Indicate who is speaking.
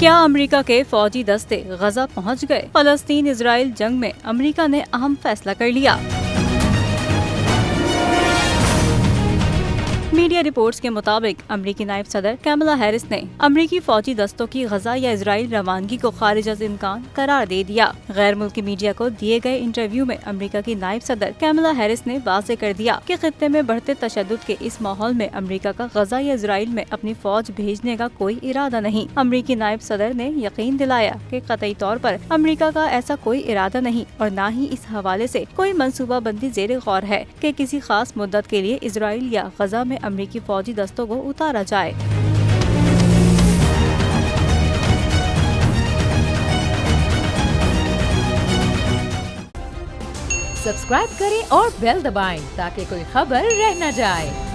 Speaker 1: क्या अमेरिका के फौजी दस्ते गजा पहुंच गए? फलस्तीन इजराइल जंग में अमेरिका ने अहम फैसला कर लिया। मीडिया रिपोर्ट्स के मुताबिक अमरीकी नायब सदर कैमला हैरिस ने अमरीकी फौजी दस्तों की गजा या इजराइल रवानगी को खारिज अज इम्कान करार दे दिया। गैर मुल्की मीडिया को दिए गए इंटरव्यू में अमरीका की नायब सदर कैमला हैरिस ने वाज़ेह कर दिया कि खित्ते में बढ़ते तशद्दुद के इस माहौल में अमरीका का गजा या इजराइल में अपनी फौज भेजने का कोई इरादा नहीं। अमरीकी नायब सदर ने यकीन दिलाया कि कतई तौर पर अमरीका का ऐसा कोई इरादा नहीं और न ही इस हवाले से कोई मनसूबा बंदी ज़ेरे गौर है कि किसी खास मुद्दत के लिए इजराइल या गजा में अमरीकी फौजी दस्तों को उतारा जाए।
Speaker 2: सब्सक्राइब करें और बेल दबाएं ताकि कोई खबर रह न जाए।